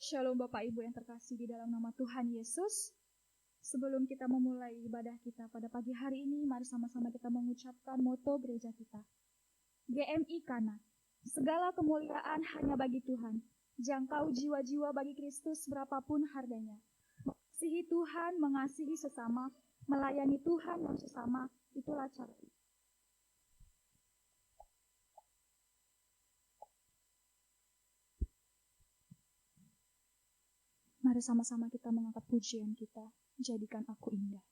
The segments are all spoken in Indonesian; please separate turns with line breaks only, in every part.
Shalom Bapak Ibu yang terkasih di dalam nama Tuhan Yesus. Sebelum kita memulai ibadah kita pada pagi hari ini, mari sama-sama kita mengucapkan moto gereja kita. GMI Kana, segala kemuliaan hanya bagi Tuhan. Jangkau jiwa-jiwa bagi Kristus berapapun harganya. Mengasihi Tuhan, mengasihi sesama, melayani Tuhan dan sesama, itulah cara. Mari sama-sama kita mengangkat pujian kita, jadikan aku indah.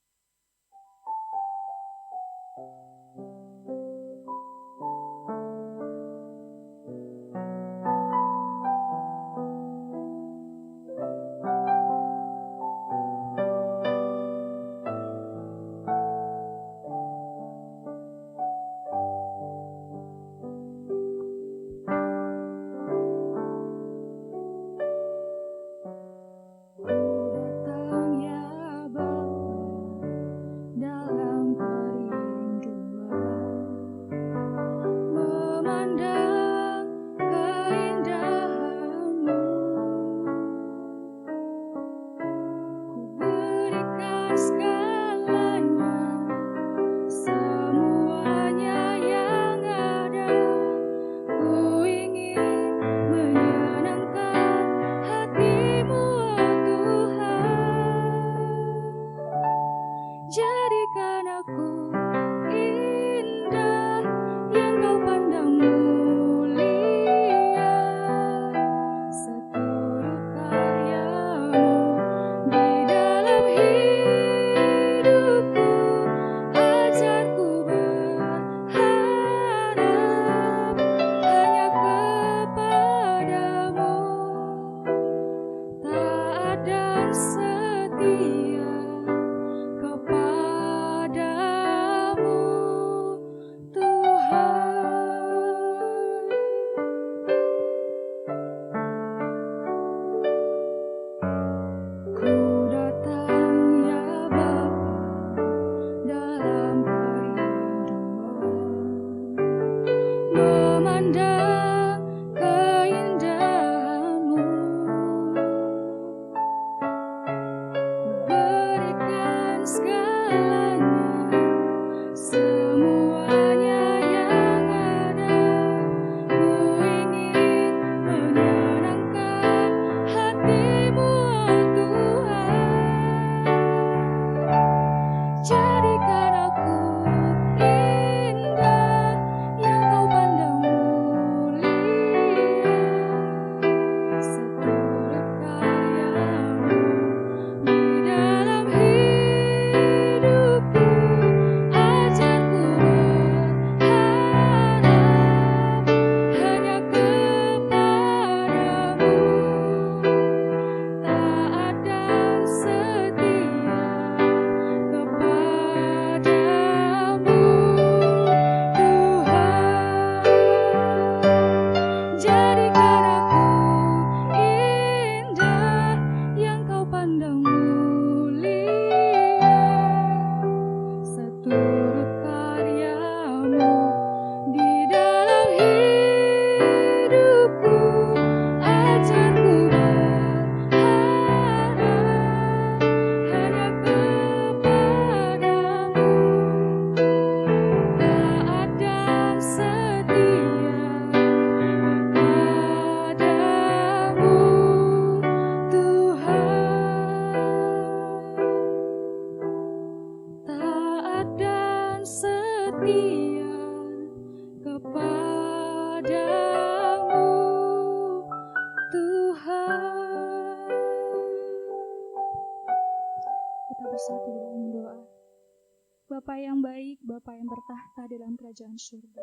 Kerajaan surga.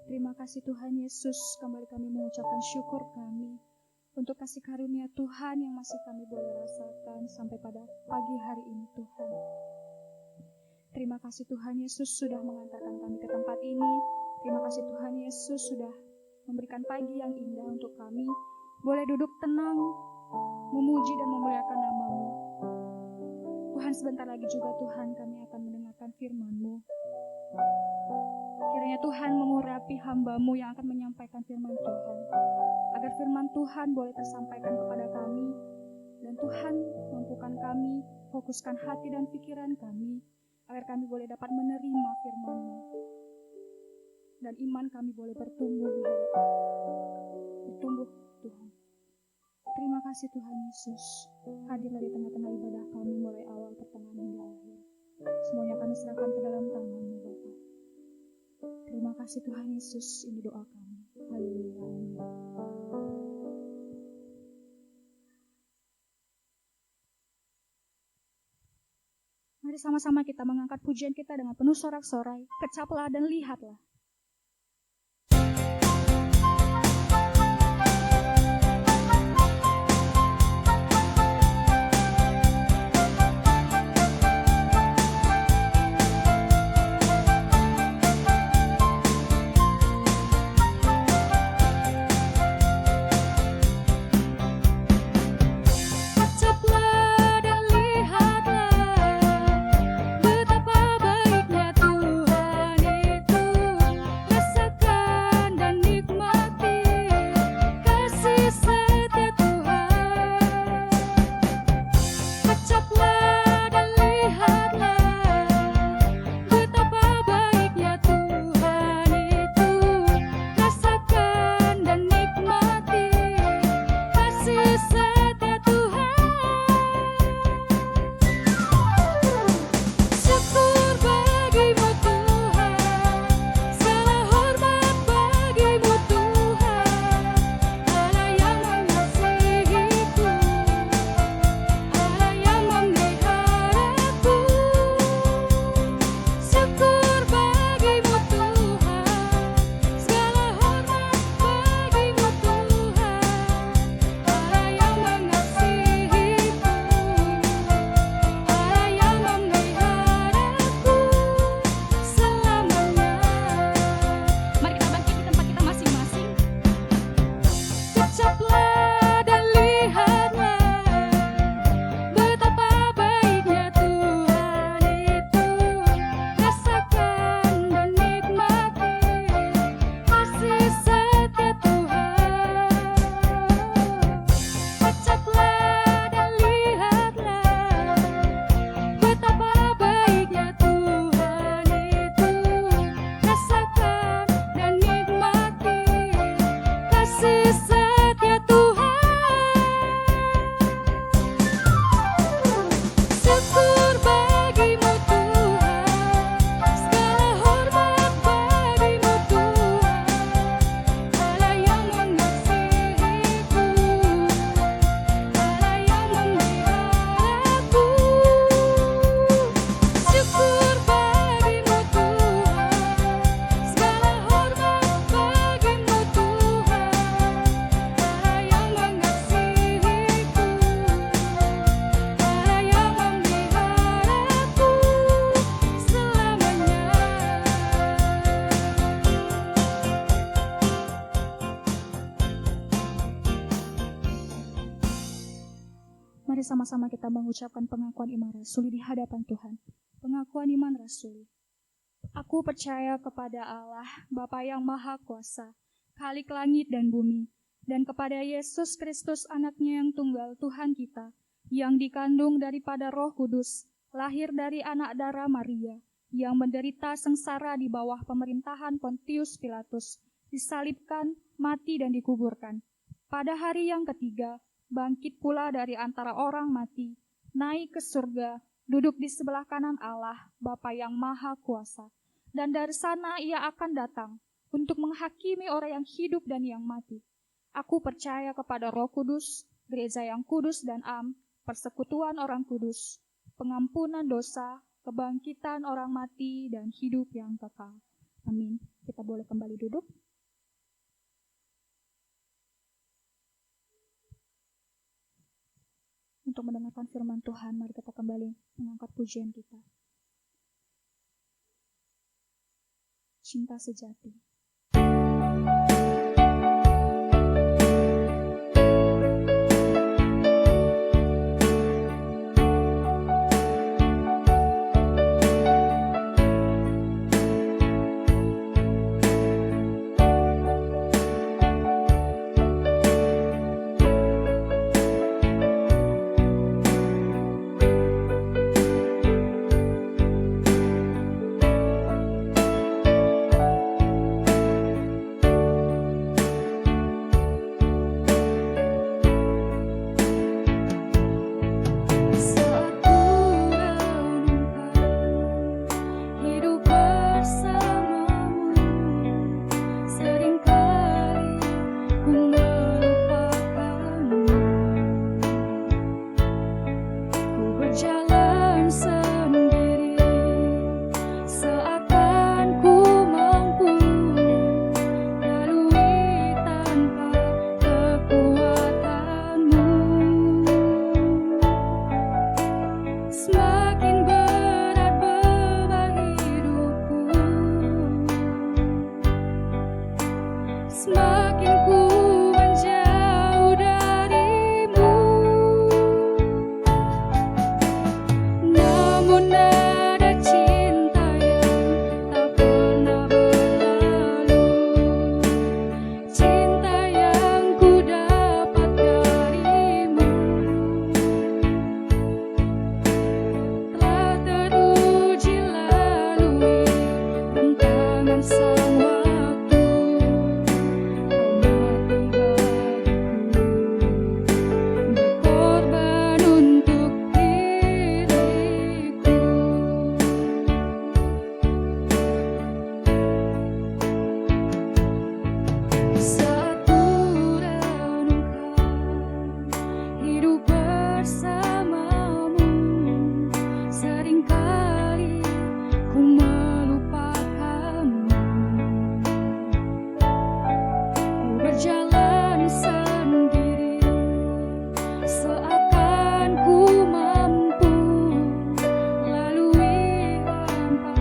Terima kasih Tuhan Yesus, kembali kami mengucapkan syukur kami untuk kasih karunia Tuhan yang masih kami boleh rasakan sampai pada pagi hari ini Tuhan. Terima kasih Tuhan Yesus sudah mengantarkan kami ke tempat ini. Terima kasih Tuhan Yesus sudah memberikan pagi yang indah untuk kami boleh duduk tenang, memuji dan memuliakan nama-Mu. Tuhan, sebentar lagi juga Tuhan kami akan mendengarkan firman-Mu. Kiranya Tuhan mengurapi hamba-Mu yang akan menyampaikan firman Tuhan, agar firman Tuhan boleh tersampaikan kepada kami, dan Tuhan mampukan kami, fokuskan hati dan pikiran kami, agar kami boleh dapat menerima firman-Mu, dan iman kami boleh bertumbuh Tuhan. Terima kasih Tuhan Yesus, hadirlah di tengah-tengah ibadah kami mulai awal, pertengahan hingga akhir. Semuanya kami serahkan ke dalam tangan-Mu Bapa. Terima kasih Tuhan Yesus, ini doa kami. Haleluya. Amin. Mari sama-sama kita mengangkat pujian kita dengan penuh sorak-sorai. Kecaplah dan lihatlah. Mari sama-sama kita mengucapkan pengakuan iman rasuli di hadapan Tuhan. Pengakuan iman rasuli. Aku percaya kepada Allah, Bapa yang Maha Kuasa, Khalik langit dan bumi, dan kepada Yesus Kristus anaknya yang tunggal Tuhan kita, yang dikandung daripada Roh Kudus, lahir dari anak darah Maria, yang menderita sengsara di bawah pemerintahan Pontius Pilatus, disalibkan, mati dan dikuburkan. Pada hari yang ketiga, bangkit pula dari antara orang mati, naik ke surga, duduk di sebelah kanan Allah, Bapa yang Maha Kuasa. Dan dari sana ia akan datang untuk menghakimi orang yang hidup dan yang mati. Aku percaya kepada Roh Kudus, gereja yang kudus dan am, persekutuan orang kudus, pengampunan dosa, kebangkitan orang mati, dan hidup yang kekal. Amin. Kita boleh kembali duduk. Untuk mendengarkan firman Tuhan, mari kita kembali mengangkat pujian kita. Cinta sejati. Semakin ku menjauh darimu, namun ada cinta yang tak pernah berlalu, cinta yang ku dapat darimu, telah teruji lalui rintangan sang waktu. Berkorban untuk diriku, saat ku renungkan hidup bersamamu, seringkali ku melupakanmu. Ku berjalan sendiri, seakan ku mampu lalui hampa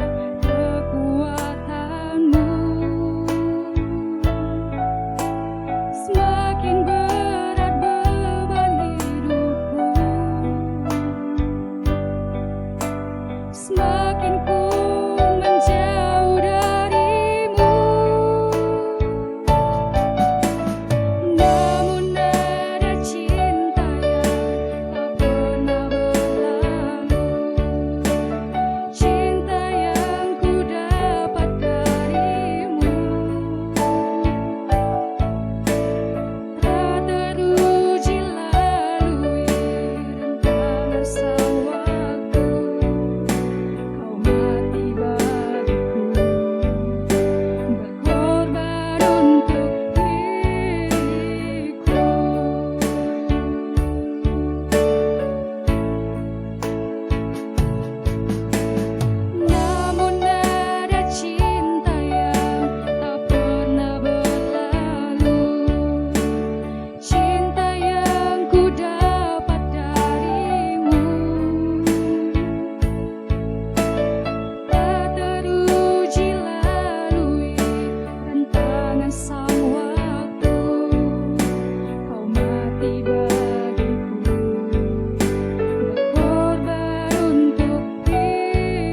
kekuatanmu. Semakin berat beban hidupku, semakin ku menjauh darimu, namun ada cinta yang tak pernah berlalu, cinta yang ku dapat darimu, tak teruji lalui rintangan sang waktu. Kau mati bagiku, berkorban untuk diriku. Namun ada cinta yang tak pernah berlalu, cinta yang ku dapat darimu, tak teruji lalui rintangan sang waktu. Kau mati bagiku, berkorban untuk diriku.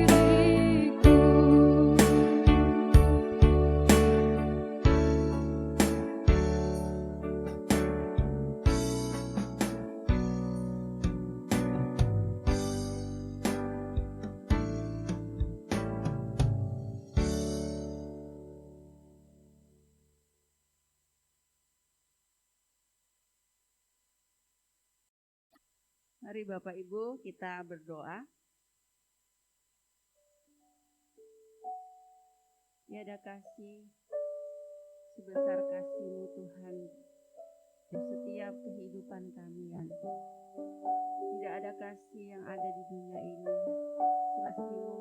Mari Bapak Ibu kita berdoa. Tiada kasih sebesar kasih-Mu Tuhan di setiap kehidupan kami. Tidak ada kasih yang ada di dunia ini kasih-Mu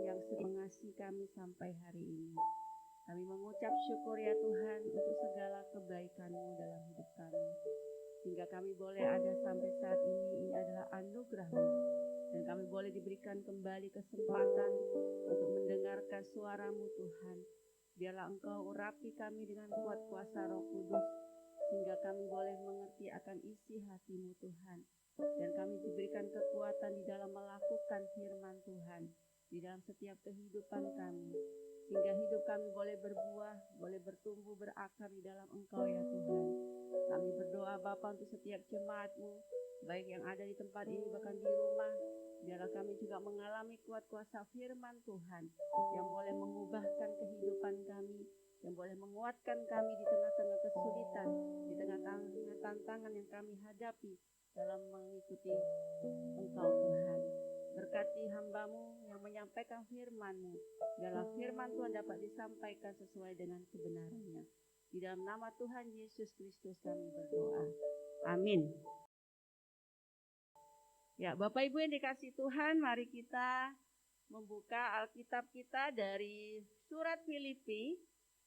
yang mengasihi kami sampai hari ini. Kami mengucap syukur ya Tuhan untuk segala kebaikan-Mu dalam hidup kami, sehingga kami boleh ada sampai saat ini adalah anugerah-Mu, dan kami boleh diberikan kembali kesempatan untuk mendengarkan suara-Mu Tuhan. Biarlah Engkau urapi kami dengan kuat kuasa Roh Kudus, sehingga kami boleh mengerti akan isi hati-Mu Tuhan, dan kami diberikan kekuatan di dalam melakukan firman Tuhan di dalam setiap kehidupan kami, sehingga hidup kami boleh berbuah, boleh bertumbuh, berakar di dalam Engkau ya Tuhan. Kami berdoa Bapa untuk setiap jemaat-Mu, baik yang ada di tempat ini bahkan di rumah. Biarlah kami juga mengalami kuat kuasa firman Tuhan yang boleh mengubahkan kehidupan kami, yang boleh menguatkan kami di tengah-tengah kesulitan, di tengah-tengah tantangan yang kami hadapi dalam mengikuti Engkau Tuhan. Berkati hamba-Mu yang menyampaikan firman-Mu, biarlah firman Tuhan dapat disampaikan sesuai dengan kebenarannya. Di dalam nama Tuhan Yesus Kristus kami berdoa. Amin. Ya, Bapak Ibu yang dikasihi Tuhan, mari kita membuka Alkitab kita dari surat Filipi,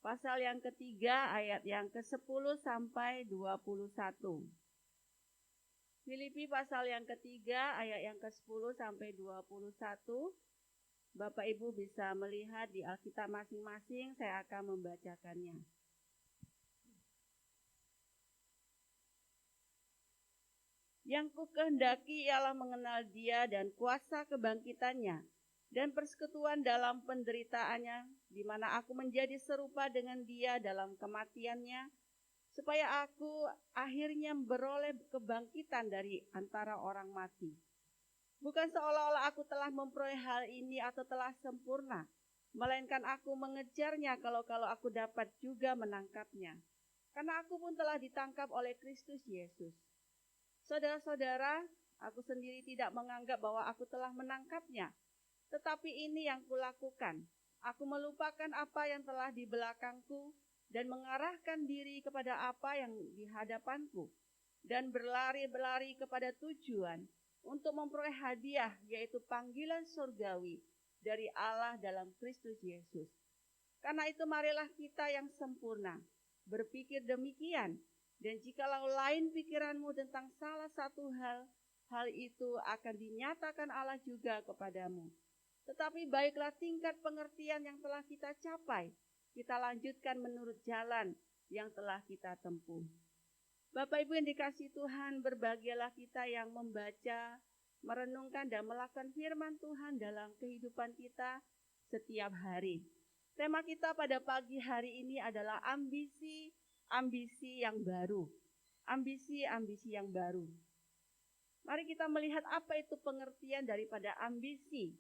pasal yang ketiga, ayat yang ke-10 sampai 21. Filipi pasal yang ketiga, ayat yang ke-10 sampai 21. Bapak Ibu bisa melihat di Alkitab masing-masing, saya akan membacakannya. Yang kukehendaki ialah mengenal Dia dan kuasa kebangkitannya dan persekutuan dalam penderitaannya, di mana aku menjadi serupa dengan Dia dalam kematiannya, supaya aku akhirnya beroleh kebangkitan dari antara orang mati. Bukan seolah-olah aku telah memperoleh hal ini atau telah sempurna, melainkan aku mengejarnya kalau aku dapat juga menangkapnya. Karena aku pun telah ditangkap oleh Kristus Yesus. Saudara-saudara, aku sendiri tidak menganggap bahwa aku telah menangkapnya. Tetapi ini yang kulakukan. Aku melupakan apa yang telah di belakangku dan mengarahkan diri kepada apa yang di hadapanku. Dan berlari-berlari kepada tujuan untuk memperoleh hadiah, yaitu panggilan surgawi dari Allah dalam Kristus Yesus. Karena itu marilah kita yang sempurna berpikir demikian. Dan jikalau lain pikiranmu tentang salah satu hal itu akan dinyatakan Allah juga kepadamu. Tetapi baiklah tingkat pengertian yang telah kita capai, kita lanjutkan menurut jalan yang telah kita tempuh. Bapak Ibu yang dikasihi Tuhan, berbahagialah kita yang membaca, merenungkan dan melakukan firman Tuhan dalam kehidupan kita setiap hari. Tema kita pada pagi hari ini adalah ambisi yang baru. Ambisi yang baru. Mari kita melihat apa itu pengertian daripada ambisi.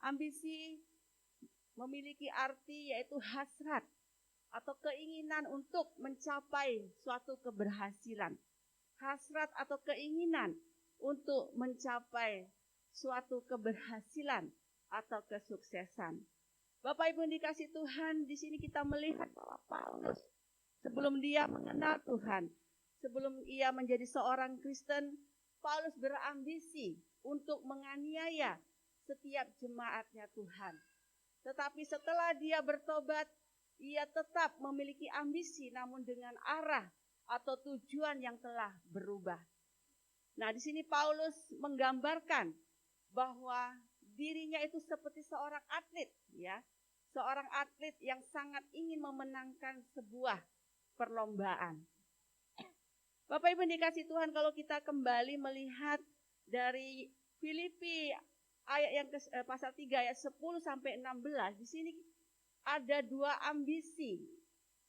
Ambisi memiliki arti yaitu hasrat atau keinginan untuk mencapai suatu keberhasilan. Hasrat atau keinginan untuk mencapai suatu keberhasilan atau kesuksesan. Bapak Ibu yang dikasihi Tuhan, di sini kita melihat bahwa Paulus sebelum dia mengenal Tuhan, sebelum ia menjadi seorang Kristen, Paulus berambisi untuk menganiaya setiap jemaatnya Tuhan. Tetapi setelah dia bertobat, ia tetap memiliki ambisi namun dengan arah atau tujuan yang telah berubah. Nah, di sini Paulus menggambarkan bahwa dirinya itu seperti seorang atlet, ya. Seorang atlet yang sangat ingin memenangkan sebuah perlombaan. Bapak Ibu dikasih Tuhan, kalau kita kembali melihat dari Filipi ayat yang pasal 3 ayat 10 sampai 16, di sini ada dua ambisi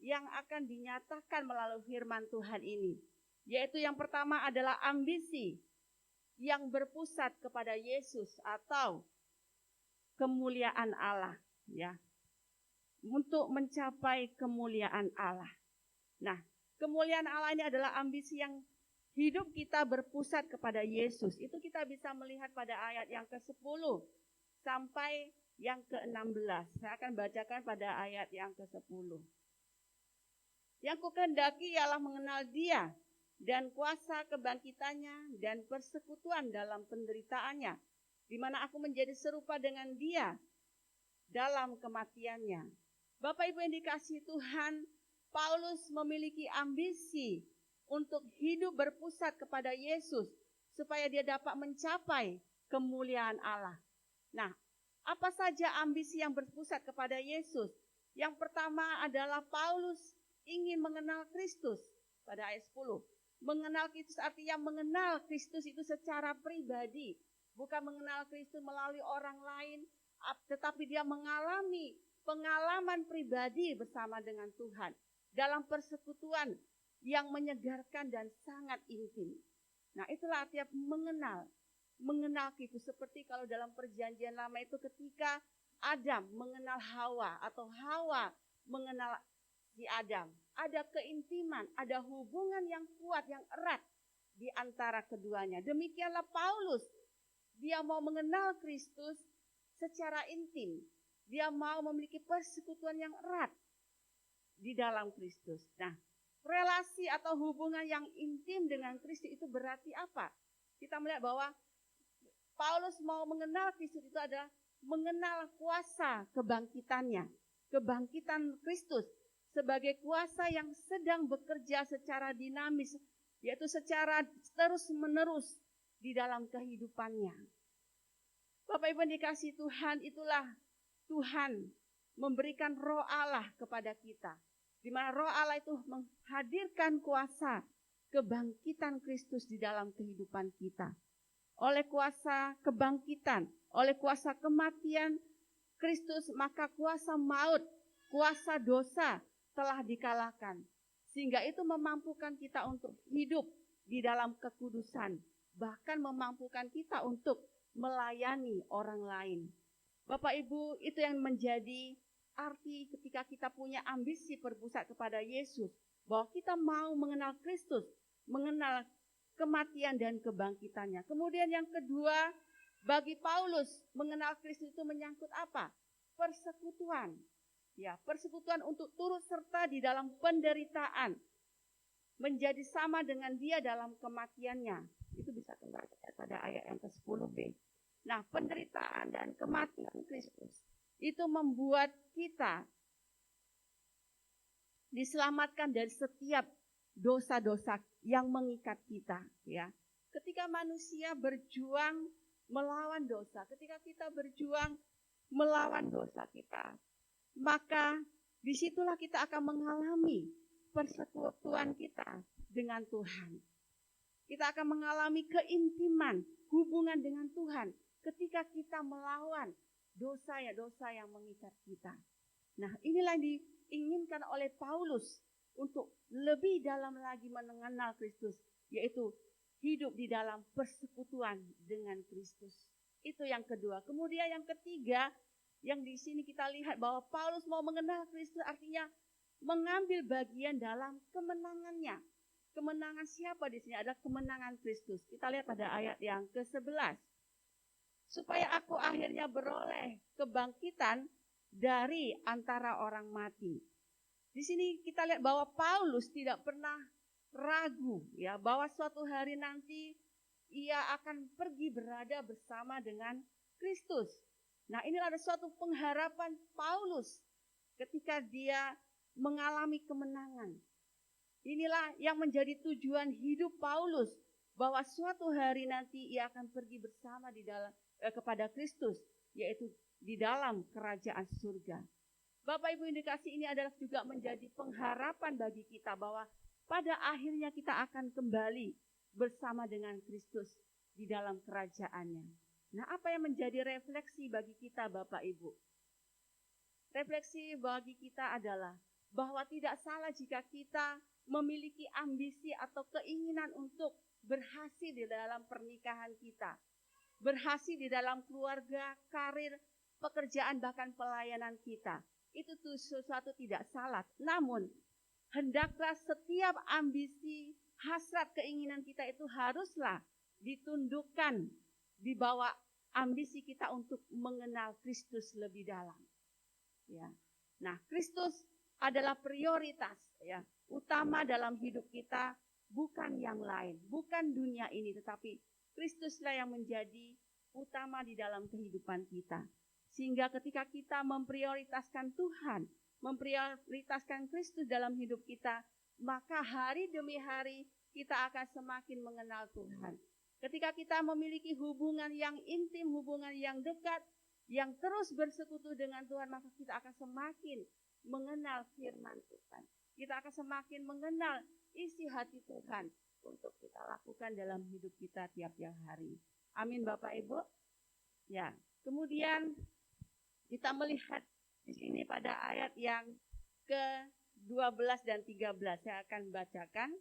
yang akan dinyatakan melalui firman Tuhan ini. Yaitu yang pertama adalah ambisi yang berpusat kepada Yesus atau kemuliaan Allah, ya. Untuk mencapai kemuliaan Allah. Nah, kemuliaan Allah ini adalah ambisi yang hidup kita berpusat kepada Yesus. Itu kita bisa melihat pada ayat yang ke-10 sampai yang ke-16. Saya akan bacakan pada ayat yang ke-10. Yang kukehendaki ialah mengenal Dia dan kuasa kebangkitannya dan persekutuan dalam penderitaannya, di mana aku menjadi serupa dengan Dia dalam kematiannya. Bapak Ibu yang dikasihi Tuhan, Paulus memiliki ambisi untuk hidup berpusat kepada Yesus supaya dia dapat mencapai kemuliaan Allah. Nah, apa saja ambisi yang berpusat kepada Yesus? Yang pertama adalah Paulus ingin mengenal Kristus pada ayat 10. Mengenal Kristus artinya mengenal Kristus itu secara pribadi, bukan mengenal Kristus melalui orang lain, tetapi dia mengalami pengalaman pribadi bersama dengan Tuhan dalam persekutuan yang menyegarkan dan sangat intim. Nah, itulah artinya mengenal Kristus. Seperti kalau dalam perjanjian lama itu ketika Adam mengenal Hawa atau Hawa mengenal si Adam. Ada keintiman, ada hubungan yang kuat, yang erat di antara keduanya. Demikianlah Paulus, dia mau mengenal Kristus secara intim. Dia mau memiliki persekutuan yang erat di dalam Kristus. Nah, relasi atau hubungan yang intim dengan Kristus itu berarti apa? Kita melihat bahwa Paulus mau mengenal Kristus itu adalah mengenal kuasa kebangkitannya. Kebangkitan Kristus sebagai kuasa yang sedang bekerja secara dinamis, yaitu secara terus-menerus di dalam kehidupannya. Bapak Ibu dikasih Tuhan, itulah Tuhan memberikan Roh Allah kepada kita. Di mana Roh Allah itu menghadirkan kuasa kebangkitan Kristus di dalam kehidupan kita. Oleh kuasa kebangkitan, oleh kuasa kematian Kristus, maka kuasa maut, kuasa dosa telah dikalahkan. Sehingga itu memampukan kita untuk hidup di dalam kekudusan. Bahkan memampukan kita untuk melayani orang lain. Bapak Ibu, itu yang menjadi arti ketika kita punya ambisi berpusat kepada Yesus. Bahwa kita mau mengenal Kristus, mengenal kematian dan kebangkitannya. Kemudian yang kedua, bagi Paulus, mengenal Kristus itu menyangkut apa? Persekutuan. Ya, persekutuan untuk turut serta di dalam penderitaan. Menjadi sama dengan dia dalam kematiannya. Itu bisa kembali pada ayat yang ke-10b. Nah, penderitaan dan kematian Kristus itu membuat kita diselamatkan dari setiap dosa-dosa yang mengikat kita, ya. Ketika manusia berjuang melawan dosa, ketika kita berjuang melawan dosa kita, maka disitulah kita akan mengalami persekutuan kita dengan Tuhan. Kita akan mengalami keintiman, hubungan dengan Tuhan ketika kita melawan dosa yang mengikat kita. Nah, inilah yang diinginkan oleh Paulus untuk lebih dalam lagi mengenal Kristus, yaitu hidup di dalam persekutuan dengan Kristus. Itu yang kedua. Kemudian yang ketiga, yang di sini kita lihat bahwa Paulus mau mengenal Kristus artinya mengambil bagian dalam kemenangannya. Kemenangan siapa di sini? Ada kemenangan Kristus. Kita lihat pada ayat yang ke-11. Supaya aku akhirnya beroleh kebangkitan dari antara orang mati. Di sini kita lihat bahwa Paulus tidak pernah ragu, ya, bahwa suatu hari nanti ia akan pergi berada bersama dengan Kristus. Nah, inilah ada suatu pengharapan Paulus ketika dia mengalami kemenangan. Inilah yang menjadi tujuan hidup Paulus, bahwa suatu hari nanti ia akan pergi bersama di dalam kepada Kristus, yaitu di dalam kerajaan surga. Bapak Ibu, indikasi ini adalah juga menjadi pengharapan bagi kita bahwa pada akhirnya kita akan kembali bersama dengan Kristus di dalam kerajaannya. Nah, apa yang menjadi refleksi bagi kita Bapak Ibu? Refleksi bagi kita adalah bahwa tidak salah jika kita memiliki ambisi atau keinginan untuk berhasil di dalam pernikahan kita. Berhasil di dalam keluarga, karir, pekerjaan, bahkan pelayanan kita. Itu tuh sesuatu tidak salah. Namun, hendaklah setiap ambisi, hasrat, keinginan kita itu haruslah ditundukkan di bawah ambisi kita untuk mengenal Kristus lebih dalam. Ya. Nah, Kristus adalah prioritas, ya, utama dalam hidup kita, bukan yang lain, bukan dunia ini, tetapi Kristuslah yang menjadi utama di dalam kehidupan kita. Sehingga ketika kita memprioritaskan Tuhan, memprioritaskan Kristus dalam hidup kita, maka hari demi hari kita akan semakin mengenal Tuhan. Ketika kita memiliki hubungan yang intim, hubungan yang dekat, yang terus bersekutu dengan Tuhan, maka kita akan semakin mengenal firman Tuhan. Kita akan semakin mengenal isi hati Tuhan untuk kita lakukan dalam hidup kita tiap-tiap hari. Amin Bapak Ibu. Ya, kemudian kita melihat di sini pada ayat yang ke-12 dan 13. Saya akan bacakan.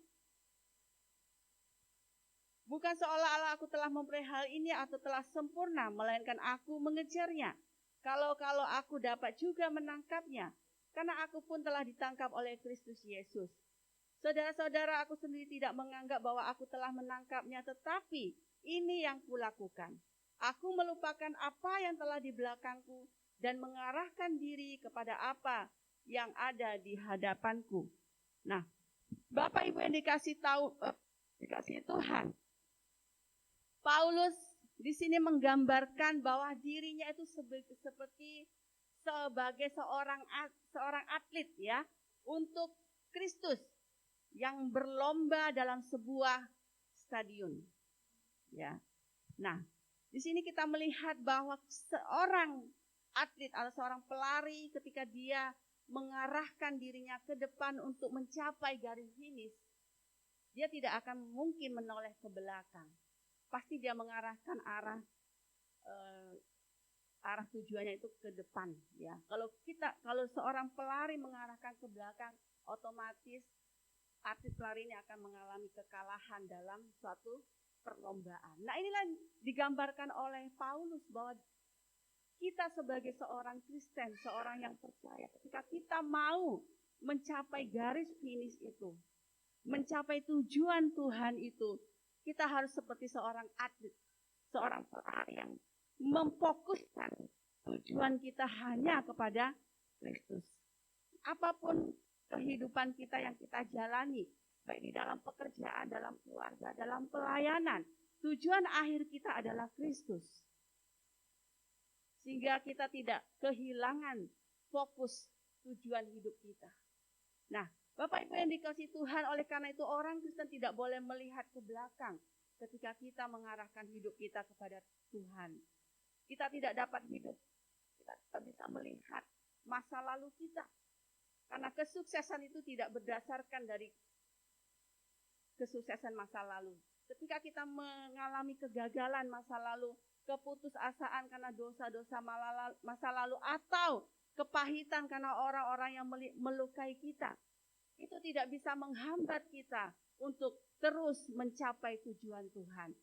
Bukan seolah-olah aku telah memperoleh hal ini atau telah sempurna, melainkan aku mengejarnya. Kalau aku dapat juga menangkapnya, karena aku pun telah ditangkap oleh Kristus Yesus. Saudara-saudara, aku sendiri tidak menganggap bahwa aku telah menangkapnya, tetapi ini yang kulakukan. Aku melupakan apa yang telah di belakangku dan mengarahkan diri kepada apa yang ada di hadapanku. Nah, Bapak Ibu yang dikasih Tuhan, Paulus di sini menggambarkan bahwa dirinya itu seperti sebagai seorang atlet, ya, untuk Kristus yang berlomba dalam sebuah stadion. Ya. Nah, di sini kita melihat bahwa seorang atlet atau seorang pelari ketika dia mengarahkan dirinya ke depan untuk mencapai garis finish, dia tidak akan mungkin menoleh ke belakang. Pasti dia mengarahkan arah tujuannya itu ke depan, ya. Kalau seorang pelari mengarahkan ke belakang, otomatis atlet pelari ini akan mengalami kekalahan dalam suatu perlombaan. Nah, inilah digambarkan oleh Paulus bahwa kita sebagai seorang Kristen, seorang yang percaya, ketika kita mau mencapai garis finish itu, mencapai tujuan Tuhan itu, kita harus seperti seorang atlet, seorang pelari yang memfokuskan tujuan kita hanya kepada Kristus. Apapun kehidupan kita yang kita jalani, baik di dalam pekerjaan, dalam keluarga, dalam pelayanan, tujuan akhir kita adalah Kristus. Sehingga kita tidak kehilangan fokus tujuan hidup kita. Nah, Bapak Ibu yang dikasihi Tuhan, oleh karena itu orang Kristen tidak boleh melihat ke belakang ketika kita mengarahkan hidup kita kepada Tuhan. Kita tidak dapat hidup, kita tidak bisa melihat masa lalu kita. Karena kesuksesan itu tidak berdasarkan dari kesuksesan masa lalu. Ketika kita mengalami kegagalan masa lalu, keputusasaan karena dosa-dosa masa lalu, atau kepahitan karena orang-orang yang melukai kita, itu tidak bisa menghambat kita untuk terus mencapai tujuan Tuhan.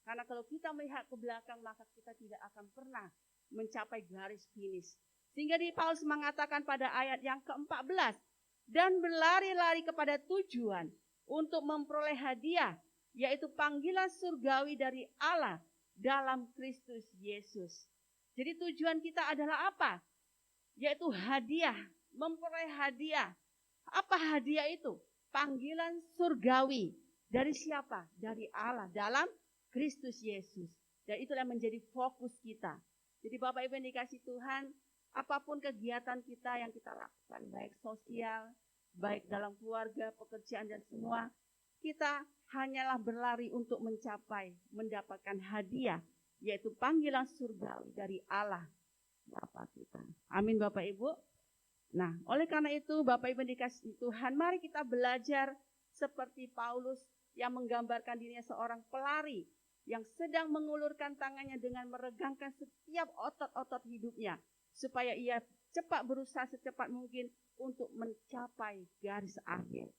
Karena kalau kita melihat ke belakang, maka kita tidak akan pernah mencapai garis finish. Sehingga di Paulus mengatakan pada ayat yang ke-14, dan berlari-lari kepada tujuan untuk memperoleh hadiah, yaitu panggilan surgawi dari Allah dalam Kristus Yesus. Jadi tujuan kita adalah apa? Yaitu hadiah, memperoleh hadiah. Apa hadiah itu? Panggilan surgawi. Dari siapa? Dari Allah dalam Kristus Yesus. Dan itulah yang menjadi fokus kita. Jadi Bapak Ibu yang dikasih Tuhan, apapun kegiatan kita yang kita lakukan, baik sosial, baik dalam keluarga, pekerjaan dan semua, kita hanyalah berlari untuk mendapatkan hadiah, yaitu panggilan surgawi dari Allah Bapa kita. Amin Bapak Ibu. Nah, oleh karena itu Bapak Ibu dikasih Tuhan, mari kita belajar seperti Paulus yang menggambarkan dirinya seorang pelari yang sedang mengulurkan tangannya dengan meregangkan setiap otot-otot hidupnya, supaya ia berusaha secepat mungkin untuk mencapai garis akhir.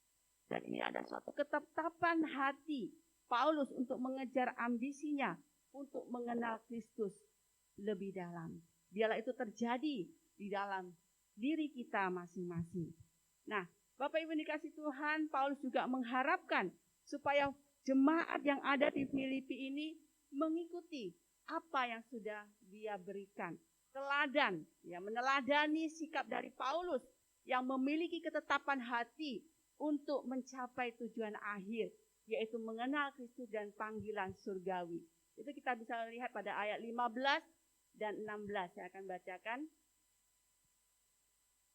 Dan ini ada suatu ketetapan hati Paulus untuk mengejar ambisinya untuk mengenal Kristus lebih dalam. Biarlah itu terjadi di dalam diri kita masing-masing. Nah, Bapak Ibu dikasih Tuhan, Paulus juga mengharapkan supaya jemaat yang ada di Filipi ini mengikuti apa yang sudah dia berikan. Teladan, ya, meneladani sikap dari Paulus yang memiliki ketetapan hati untuk mencapai tujuan akhir, yaitu mengenal Kristus dan panggilan surgawi. Itu kita bisa lihat pada ayat 15 dan 16. Saya akan bacakan.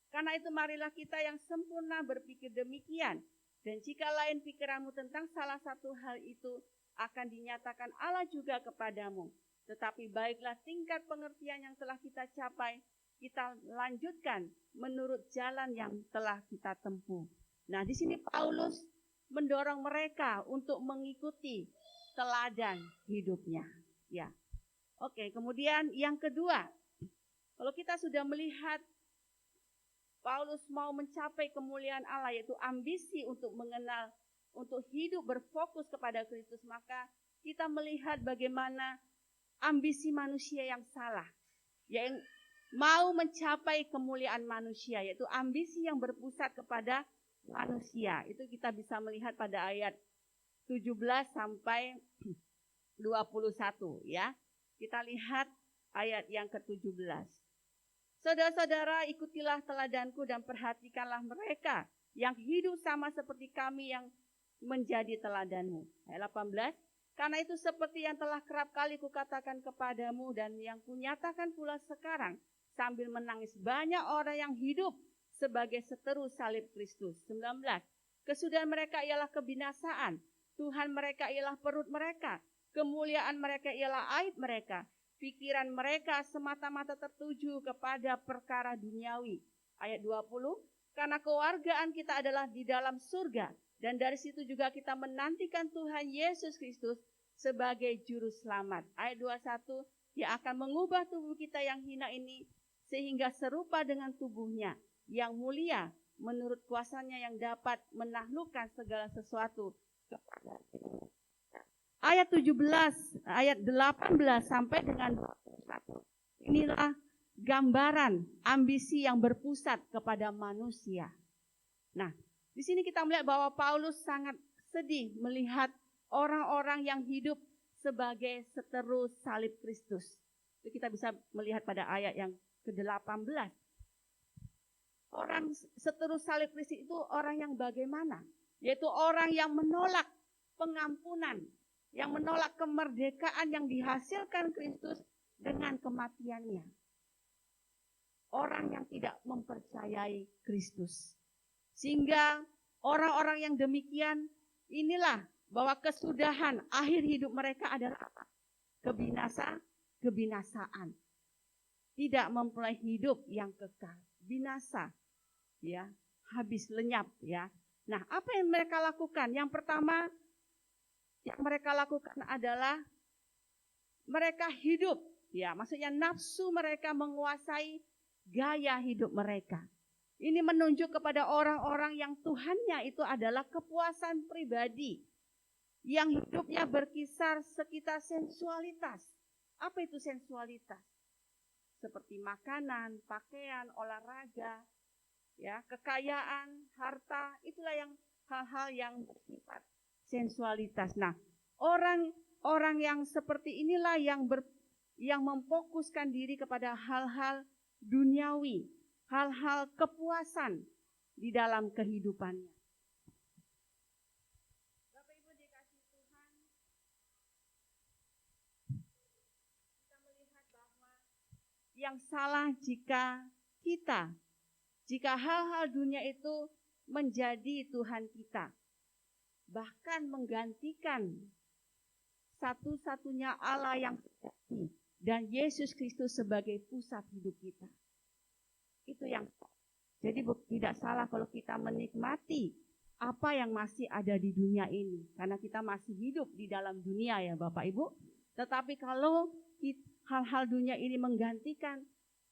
Karena itu marilah kita yang sempurna berpikir demikian. Dan jika lain pikiranmu tentang salah satu hal itu, akan dinyatakan Allah juga kepadamu. Tetapi baiklah tingkat pengertian yang telah kita capai, kita lanjutkan menurut jalan yang telah kita tempuh. Nah, di sini Paulus mendorong mereka untuk mengikuti teladan hidupnya. Ya, oke. Kemudian yang kedua, kalau kita sudah melihat Paulus mau mencapai kemuliaan Allah, yaitu ambisi untuk mengenal, untuk hidup berfokus kepada Kristus, maka kita melihat bagaimana ambisi manusia yang salah, yang mau mencapai kemuliaan manusia, yaitu ambisi yang berpusat kepada manusia. Itu kita bisa melihat pada ayat 17 sampai 21, ya. Kita lihat ayat yang ke-17. Saudara-saudara, ikutilah teladanku dan perhatikanlah mereka yang hidup sama seperti kami yang menjadi teladanmu. Ayat 18. Karena itu seperti yang telah kerap kali kukatakan kepadamu dan yang kunyatakan pula sekarang, sambil menangis banyak orang yang hidup sebagai seteru salib Kristus. 19. Kesudahan mereka ialah kebinasaan, Tuhan mereka ialah perut mereka, kemuliaan mereka ialah aib mereka, pikiran mereka semata-mata tertuju kepada perkara duniawi. Ayat 20. Karena kewargaan kita adalah di dalam surga. Dan dari situ juga kita menantikan Tuhan Yesus Kristus sebagai juru selamat. Ayat 21, Dia akan mengubah tubuh kita yang hina ini sehingga serupa dengan tubuhnya yang mulia menurut kuasanya yang dapat menaklukkan segala sesuatu. Ayat 17, ayat 18 sampai dengan 21. Inilah gambaran ambisi yang berpusat kepada manusia. Nah, di sini kita melihat bahwa Paulus sangat sedih melihat orang-orang yang hidup sebagai seteru salib Kristus. Itu kita bisa melihat pada ayat yang ke-18. Orang seteru salib Kristus itu orang yang bagaimana? Yaitu orang yang menolak pengampunan, yang menolak kemerdekaan yang dihasilkan Kristus dengan kematiannya. Orang yang tidak mempercayai Kristus. Sehingga orang-orang yang demikian, inilah bahwa kesudahan akhir hidup mereka adalah apa? Kebinasaan. Tidak memperoleh hidup yang kekal. Binasa, ya, habis lenyap, ya. Nah, apa yang mereka lakukan? Yang pertama yang mereka lakukan adalah mereka hidup, ya, maksudnya nafsu mereka menguasai gaya hidup mereka. Ini menunjuk kepada orang-orang yang Tuhannya itu adalah kepuasan pribadi. Yang hidupnya berkisar sekitar sensualitas. Apa itu sensualitas? Seperti makanan, pakaian, olahraga, ya, kekayaan, harta, itulah yang hal-hal yang bersifat sensualitas. Nah, orang yang seperti inilah yang memfokuskan diri kepada hal-hal duniawi, hal-hal kepuasan di dalam kehidupannya. Bapak Ibu dikasih Tuhan, kita melihat bahwa yang salah jika hal-hal dunia itu menjadi Tuhan kita, bahkan menggantikan satu-satunya Allah yang sejati dan Yesus Kristus sebagai pusat hidup kita. Itu yang jadi tidak salah kalau kita menikmati apa yang masih ada di dunia ini, karena kita masih hidup di dalam dunia, ya Bapak Ibu. Tetapi kalau hal-hal dunia ini menggantikan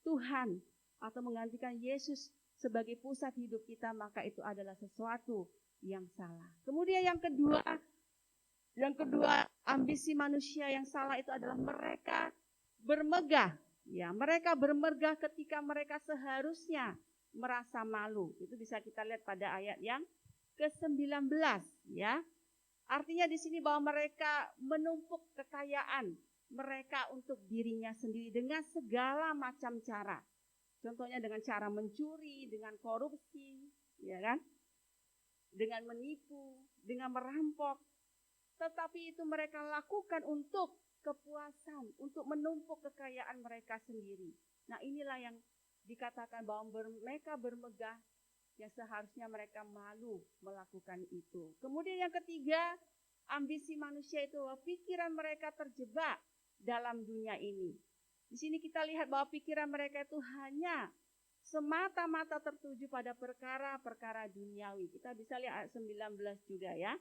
Tuhan atau menggantikan Yesus sebagai pusat hidup kita, maka itu adalah sesuatu yang salah. Kemudian yang kedua, ambisi manusia yang salah itu adalah mereka bermegah. Ya, mereka bermegah ketika mereka seharusnya merasa malu. Itu bisa kita lihat pada ayat yang ke-19, ya. Artinya di sini bahwa mereka menumpuk kekayaan mereka untuk dirinya sendiri dengan segala macam cara. Contohnya dengan cara mencuri, dengan korupsi, ya kan? Dengan menipu, dengan merampok. Tetapi itu mereka lakukan untuk kepuasan, untuk menumpuk kekayaan mereka sendiri. Nah, inilah yang dikatakan bahwa mereka bermegah, yang seharusnya mereka malu melakukan itu. Kemudian yang ketiga, ambisi manusia itu bahwa pikiran mereka terjebak dalam dunia ini. Di sini kita lihat bahwa pikiran mereka itu hanya semata-mata tertuju pada perkara-perkara duniawi. Kita bisa lihat ayat 19 juga, ya.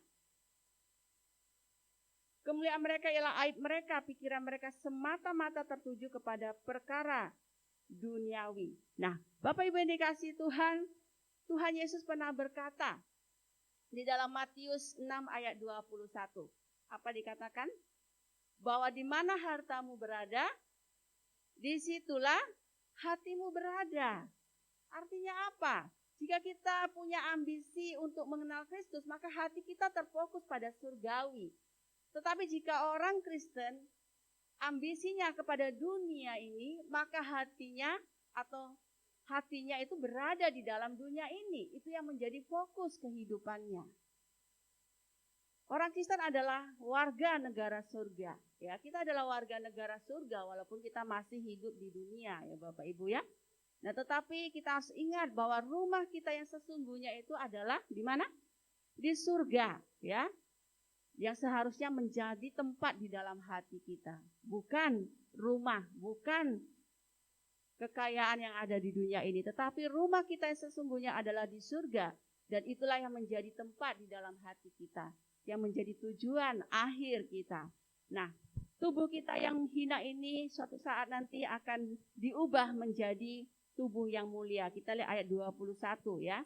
Kemuliaan mereka ialah aib mereka, pikiran mereka semata-mata tertuju kepada perkara duniawi. Nah, Bapak Ibu yang dikasihi Tuhan, Tuhan Yesus pernah berkata di dalam Matius 6 ayat 21. Apa dikatakan? Bahwa di mana hartamu berada, disitulah hatimu berada. Artinya apa? Jika kita punya ambisi untuk mengenal Kristus, maka hati kita terfokus pada surgawi. Tetapi jika orang Kristen ambisinya kepada dunia ini, maka hatinya itu berada di dalam dunia ini. Itu yang menjadi fokus kehidupannya. Orang Kristen adalah warga negara surga. Ya, kita adalah warga negara surga walaupun kita masih hidup di dunia, ya Bapak Ibu, ya. Nah, tetapi kita harus ingat bahwa rumah kita yang sesungguhnya itu adalah di mana? Di surga, ya. Yang seharusnya menjadi tempat di dalam hati kita. Bukan rumah, bukan kekayaan yang ada di dunia ini, tetapi rumah kita yang sesungguhnya adalah di surga. Dan itulah yang menjadi tempat di dalam hati kita, yang menjadi tujuan akhir kita. Nah, tubuh kita yang hina ini suatu saat nanti akan diubah menjadi tubuh yang mulia. Kita lihat ayat 21 ya.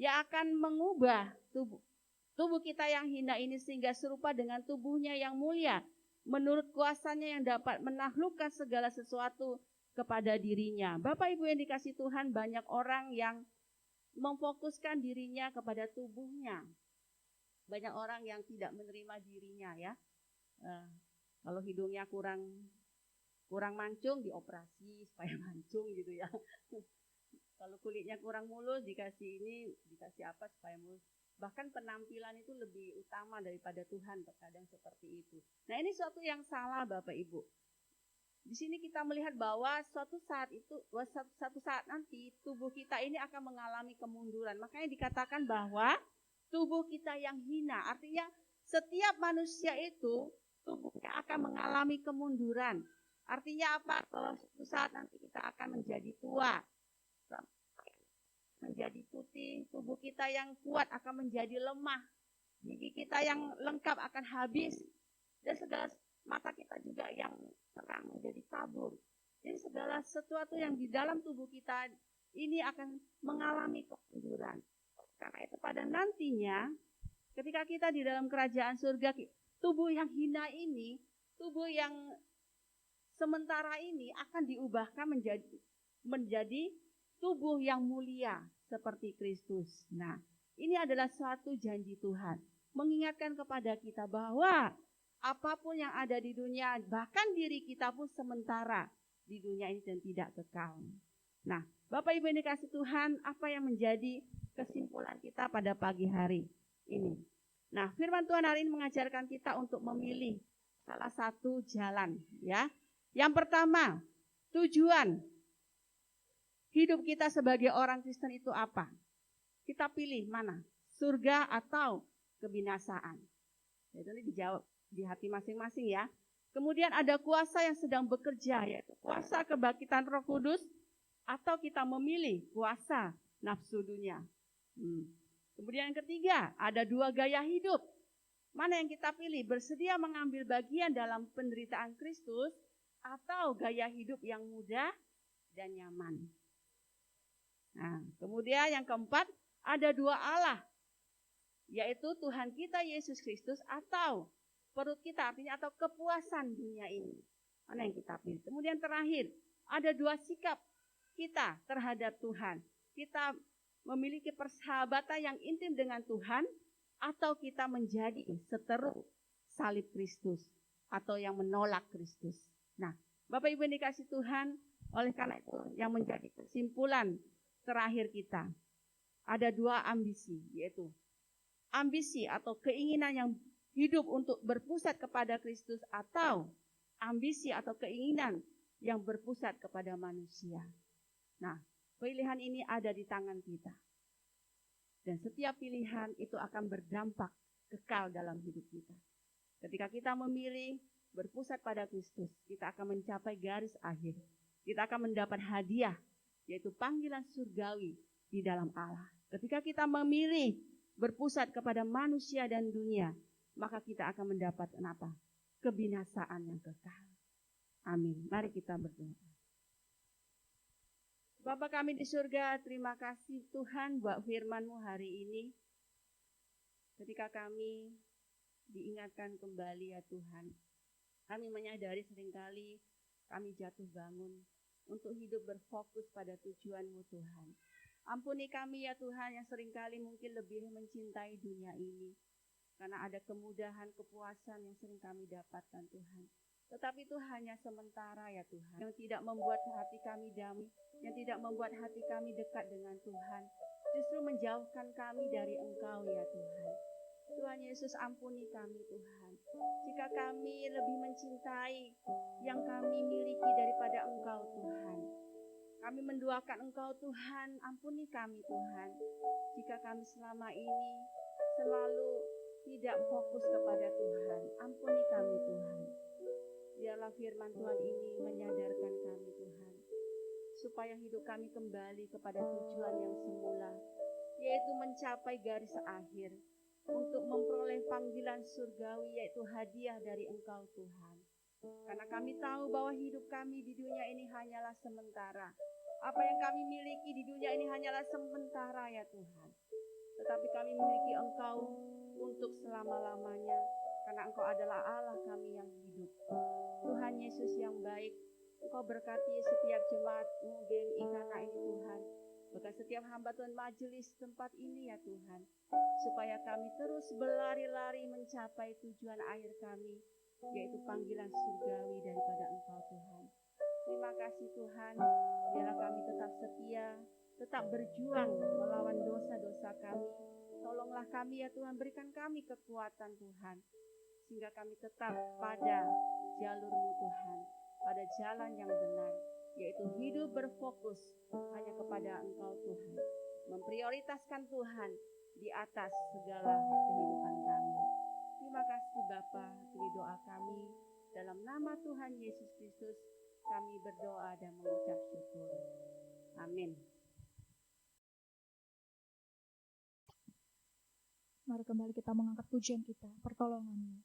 Yang akan mengubah tubuh kita yang hina ini sehingga serupa dengan tubuhnya yang mulia, menurut kuasanya yang dapat menaklukkan segala sesuatu kepada dirinya. Bapak Ibu yang dikasihi Tuhan, banyak orang yang memfokuskan dirinya kepada tubuhnya. Banyak orang yang tidak menerima dirinya ya. Kalau hidungnya kurang mancung, dioperasi supaya mancung gitu ya. Kalau kulitnya kurang mulus, dikasih apa supaya mulus. Bahkan penampilan itu lebih utama daripada Tuhan, terkadang seperti itu. Nah, ini suatu yang salah Bapak Ibu. Di sini kita melihat bahwa suatu saat nanti tubuh kita ini akan mengalami kemunduran. Makanya dikatakan bahwa tubuh kita yang hina, artinya setiap manusia itu tubuhnya akan mengalami kemunduran. Artinya apa? Kalau suatu saat nanti kita akan menjadi tua, menjadi putih, tubuh kita yang kuat akan menjadi lemah, gigi kita yang lengkap akan habis, dan segala mata kita juga yang terang menjadi kabur. Jadi segala sesuatu yang di dalam tubuh kita ini akan mengalami kemunduran. Karena itu pada nantinya ketika kita di dalam kerajaan surga, tubuh yang hina ini, tubuh yang sementara ini akan diubahkan menjadi tubuh yang mulia seperti Kristus. Nah, ini adalah suatu janji Tuhan, mengingatkan kepada kita bahwa apapun yang ada di dunia, bahkan diri kita pun sementara di dunia ini dan tidak kekal. Nah, Bapak Ibu yang dikasihi Tuhan, apa yang menjadi kesimpulan kita pada pagi hari ini? Nah, firman Tuhan hari ini mengajarkan kita untuk memilih salah satu jalan ya. Yang pertama, tujuan hidup kita sebagai orang Kristen itu apa? Kita pilih mana? Surga atau kebinasaan? Itu dijawab di hati masing-masing ya. Kemudian ada kuasa yang sedang bekerja, yaitu kuasa kebangkitan Roh Kudus, atau kita memilih kuasa nafsu dunia. Kemudian yang ketiga, ada dua gaya hidup. Mana yang kita pilih? Bersedia mengambil bagian dalam penderitaan Kristus atau gaya hidup yang mudah dan nyaman. Nah, kemudian yang keempat, ada dua Allah, yaitu Tuhan kita Yesus Kristus atau perut kita, artinya atau kepuasan dunia ini. Mana yang kita pilih? Kemudian terakhir, ada dua sikap kita terhadap Tuhan. Kita memiliki persahabatan yang intim dengan Tuhan, atau kita menjadi seteru salib Kristus, atau yang menolak Kristus. Nah, Bapak Ibu yang dikasihi Tuhan, oleh karena itu yang menjadi kesimpulan terakhir kita, ada dua ambisi, yaitu ambisi atau keinginan yang hidup untuk berpusat kepada Kristus, atau ambisi atau keinginan yang berpusat kepada manusia. Nah, pilihan ini ada di tangan kita. Dan setiap pilihan itu akan berdampak kekal dalam hidup kita. Ketika kita memilih berpusat pada Kristus, kita akan mencapai garis akhir. Kita akan mendapat hadiah, yaitu panggilan surgawi di dalam Allah. Ketika kita memilih berpusat kepada manusia dan dunia, maka kita akan mendapat apa? Kebinasaan yang kekal. Amin. Mari kita berdoa. Bapa kami di surga, terima kasih Tuhan buat firman-Mu hari ini. Ketika kami diingatkan kembali ya Tuhan, kami menyadari seringkali kami jatuh bangun untuk hidup berfokus pada tujuan-Mu Tuhan. Ampuni kami ya Tuhan yang seringkali mungkin lebih mencintai dunia ini, karena ada kemudahan, kepuasan yang sering kami dapatkan Tuhan. Tetapi itu hanya sementara ya Tuhan, yang tidak membuat hati kami damai, yang tidak membuat hati kami dekat dengan Tuhan, justru menjauhkan kami dari Engkau ya Tuhan. Tuhan Yesus, ampuni kami Tuhan, jika kami lebih mencintai yang kami miliki daripada Engkau Tuhan. Kami mendoakan Engkau Tuhan, ampuni kami Tuhan, jika kami selama ini selalu tidak fokus kepada Tuhan. Ampuni kami Tuhan. Biarlah firman Tuhan ini menyadarkan kami Tuhan. supaya hidup kami kembali kepada tujuan yang semula, yaitu mencapai garis akhir untuk memperoleh panggilan surgawi, yaitu hadiah dari Engkau Tuhan. Karena kami tahu bahwa hidup kami di dunia ini hanyalah sementara. Apa yang kami miliki di dunia ini hanyalah sementara ya Tuhan. Tetapi kami memiliki Engkau untuk selama-lamanya, karena Engkau adalah Allah kami yang hidup. Tuhan Yesus yang baik, Engkau berkati setiap jemaat-Mu GMI karena ini Tuhan. Berkat setiap hamba Tuhan majelis tempat ini ya Tuhan, supaya kami terus berlari-lari mencapai tujuan akhir kami, yaitu panggilan surgawi daripada Engkau Tuhan. Terima kasih Tuhan, biarlah kami tetap setia, tetap berjuang melawan dosa-dosa kami. Tolonglah kami ya Tuhan, berikan kami kekuatan Tuhan, sehingga kami tetap pada jalur-Mu Tuhan, pada jalan yang benar, yaitu hidup berfokus hanya kepada Engkau Tuhan, memprioritaskan Tuhan di atas segala kehidupan kami. Terima kasih Bapa, ini doa kami, dalam nama Tuhan Yesus Kristus kami berdoa dan mengucap syukur. Amin.
Mari kembali kita mengangkat pujian kita, pertolongan-Mu.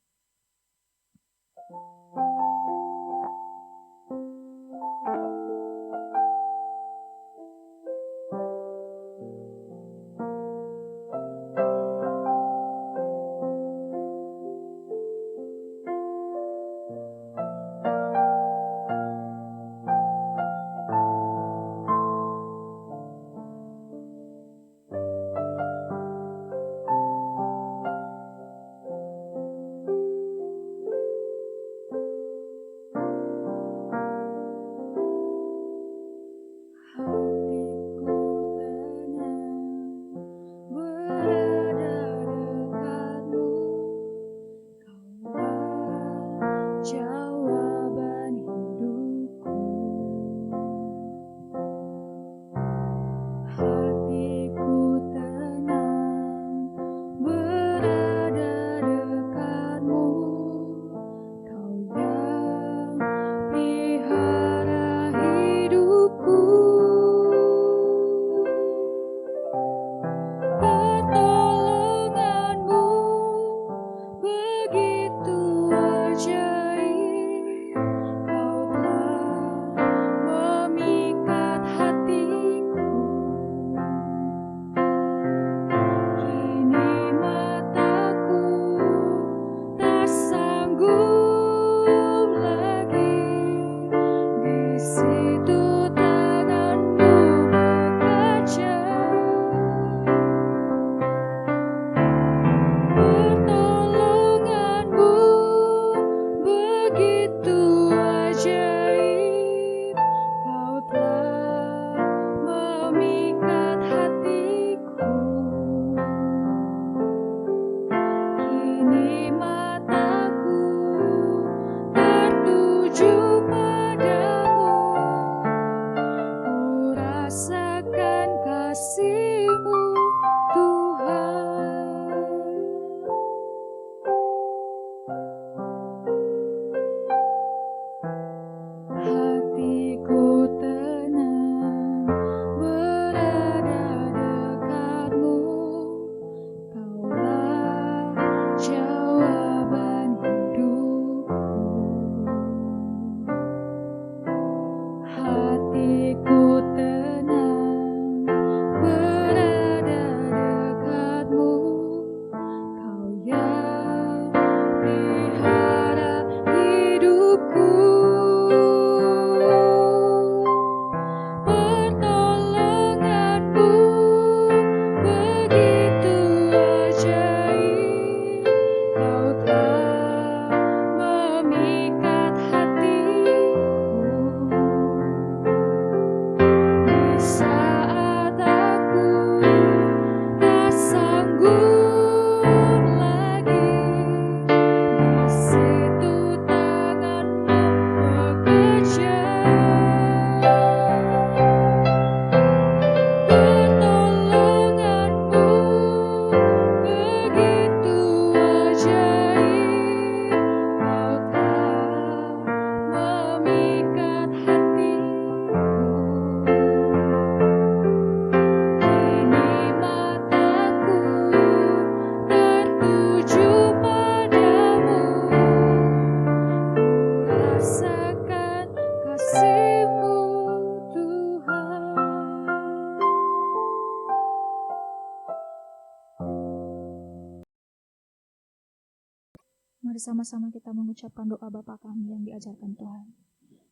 Mari sama-sama kita mengucapkan doa Bapa kami yang diajarkan Tuhan.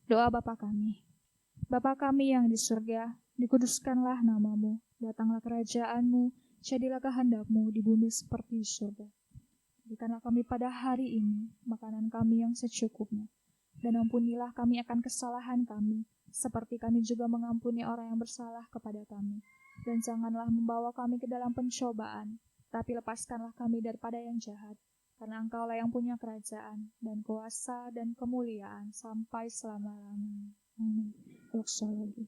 Doa Bapa kami. Bapa kami yang di surga, dikuduskanlah namamu, datanglah kerajaanmu, jadilah kehendakmu di bumi seperti di surga. Berikanlah kami pada hari ini makanan kami yang secukupnya, dan ampunilah kami akan kesalahan kami, seperti kami juga mengampuni orang yang bersalah kepada kami. Dan janganlah membawa kami ke dalam pencobaan, tapi lepaskanlah kami daripada yang jahat. Karena Engkaulah yang punya kerajaan dan kuasa dan kemuliaan sampai selama-lamanya. Amin. Dosa lagi.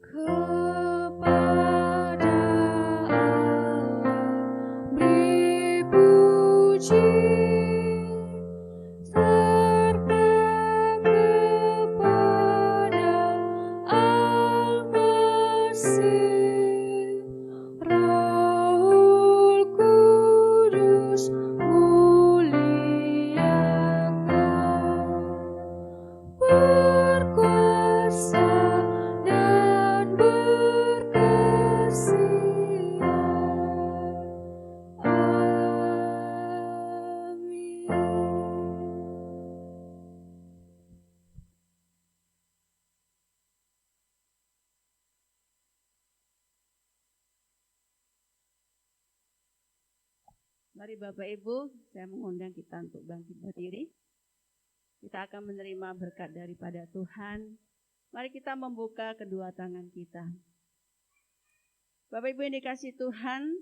Kepada Allah beri puji, serta kepada Al-Masih.
Mari Bapak Ibu, saya mengundang kita untuk bangkit berdiri. Kita akan menerima berkat daripada Tuhan. Mari kita membuka kedua tangan kita. Bapak Ibu yang dikasihi Tuhan,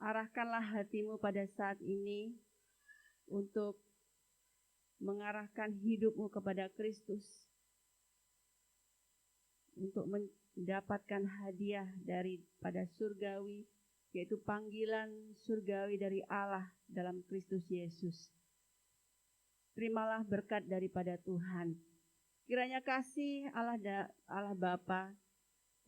arahkanlah hatimu pada saat ini untuk mengarahkan hidupmu kepada Kristus. Untuk mendapatkan hadiah daripada surgawi, yaitu panggilan surgawi dari Allah dalam Kristus Yesus. Terimalah berkat daripada Tuhan. Kiranya kasih Allah Bapa,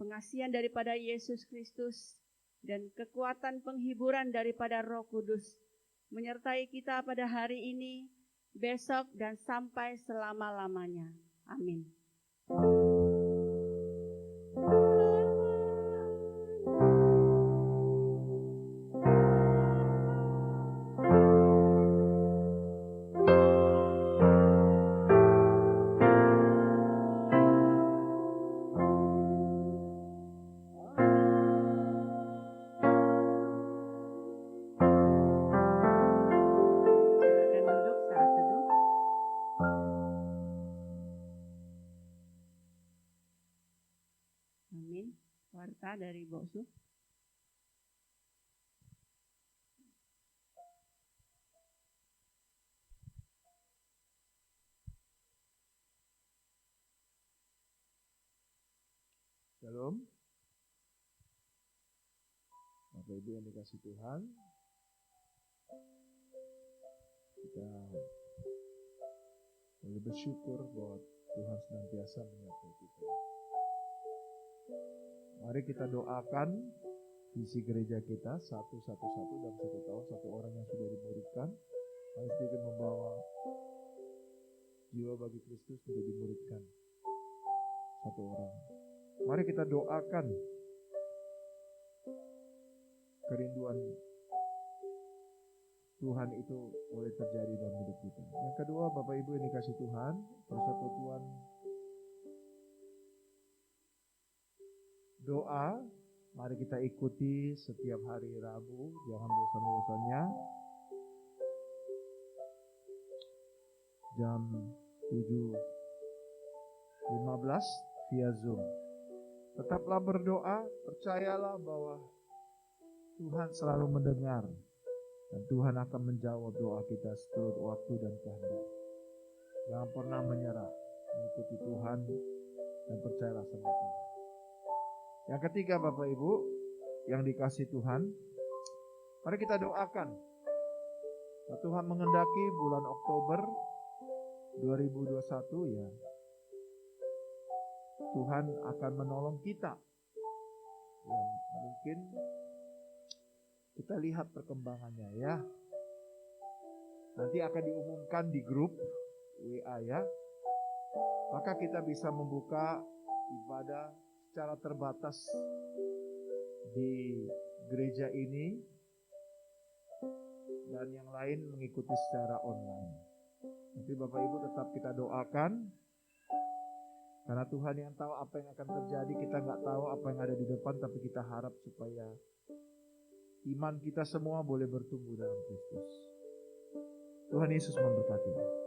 pengasihan daripada Yesus Kristus, dan kekuatan penghiburan daripada Roh Kudus menyertai kita pada hari ini, besok, dan sampai selama-lamanya. Amin. Warta dari Boksu.
Shalom. Bapak Ibu yang dikasihi Tuhan, kita boleh bersyukur bahwa Tuhan senantiasa menyertai kita. Mari kita doakan visi gereja kita satu-satu dalam 1 tahun, 1 orang yang sudah dimuridkan. Mari sedikit membawa jiwa bagi Kristus untuk dimuridkan 1 orang. Mari kita doakan kerinduan Tuhan itu boleh terjadi dalam hidup kita. Yang kedua, Bapak Ibu yang dikasihi Tuhan, persekutuan doa, mari kita ikuti setiap hari Rabu, jangan bosan-bosannya. Jam 7.15 via Zoom. Tetaplah berdoa, percayalah bahwa Tuhan selalu mendengar dan Tuhan akan menjawab doa kita seturut waktu dan kehendak. Jangan pernah menyerah, mengikuti Tuhan dan percayalah sama Tuhan. Yang ketiga, Bapak Ibu yang dikasihi Tuhan, mari kita doakan. Nah, Tuhan mengendaki bulan Oktober 2021 ya, Tuhan akan menolong kita. Ya, mungkin kita lihat perkembangannya ya. Nanti akan diumumkan di grup WA ya. Maka kita bisa membuka ibadah secara terbatas di gereja ini dan yang lain mengikuti secara online. Tapi Bapak Ibu tetap kita doakan, karena Tuhan yang tahu apa yang akan terjadi. Kita nggak tahu apa yang ada di depan, tapi kita harap supaya iman kita semua boleh bertumbuh dalam Kristus. Tuhan Yesus memberkati.